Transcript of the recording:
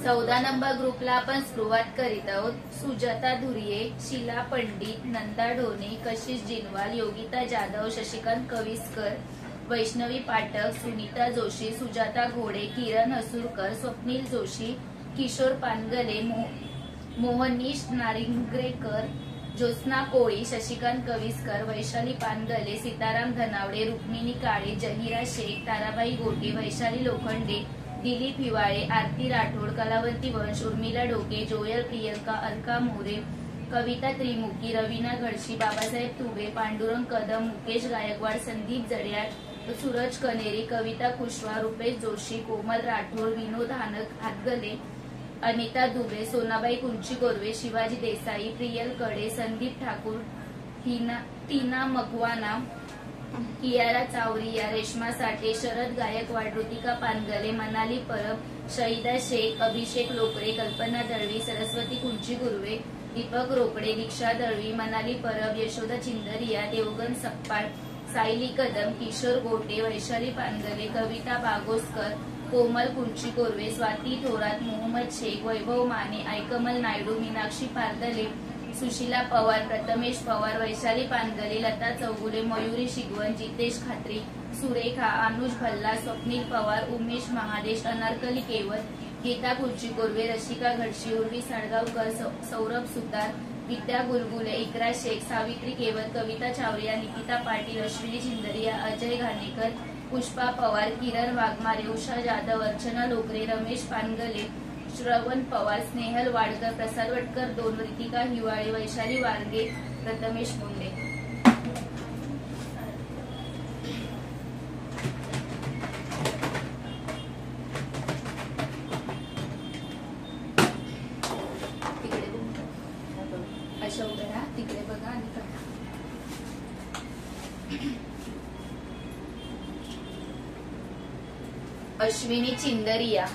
14 number ग्रुपला आपण सुरुवात करीत आहोत। सुजाता धुरिये, शीला पंडित, नंदा ढोणे, कशिश जिनवाल, योगिता जाधव, शशिकांत कविस्कर, वैष्णवी पाठक, सुनीता जोशी, सुजाता घोडे, किरण हसूरकर, स्वप्नील जोशी, किशोर पानगले, मोहनीश नारिंगरेकर, ज्योत्स्ना कोळी, शशिकांत कविस्कर, वैशाली पानगले, सीताराम धनावडे, रुक्मिणी काळे, जहिरा शेख, ताराबाई गोटे, वैशाली लोखंडे, दिलीप हिवाळे, आरती राठोड, कलावंती वंश, उर्मिला डोके, जोयल प्रियंका, अलका मोरे, कविता त्रिमुखी, रवीना घडशी, बाबासाहेब तुबे, पांडुरंग कदम, मुकेश गायकवाड, संदीप जडियाळ, सूरज कनेरी, कविता कुशवाह, रुपेश जोशी, कोमल राठोड, विनोद हातगले, अनिता दुबे, सोनाबाई कुंची गोरवे, शिवाजी देसाई, प्रियल कडे, संदीप ठाकूर, टीना मकवाना, कियारा चावरिया, रेश्मा साठे, शरद गायकवाड, ऋतिका पानगले, मनाली परब, शहीदा शेख, अभिषेक लोकडे, कल्पना दळवी, सरस्वती कुंची गुरवे, दीपक रोकडे, दीक्षा दळवी, मनाली परब, यशोदा चिंदरिया, देवगण सप्पाळ, सायली कदम, किशोर गोटे, वैशाली पानगले, कविता बागोस्कर, कोमल कुंची कोरवे, स्वाती थोरात, मोहम्मद शेख, वैभव माने, आयकमल नायडू, मीनाक्षी पारदले, सुशीला पवार, प्रथमेश पवार, वैशाली पानगले, लता चौगुले, मयुरी शिगवण, जितेश खात्री, सुरेखा, अनुज भल्ला, स्वप्नील पवार, उमेश महादेश, अनारकली केवत, गीता कुंची कोरवे, रशिका घडशी, उर्वी साळगावकर, सौरभ सुतार, विद्या गुलगुले, इकरा शेख, सावित्री केवत, कविता चावरिया, निकिता पाटील, अश्विनी चिंदरिया, अजय घाणेकर, पुष्पा पवार, किरण वाघमारे, उषा जाधव, अर्चना लोकरे, रमेश पानगले, श्रवण पवार, स्नेहल वाडकर, प्रसाद वटकर, दोन, रितिका हिवाळे, वैशाली वारगे, प्रथमेश मुंडे। अशा उभे राहा, तिकडे बघा आणि करा। अश्विनी चिंदरिया,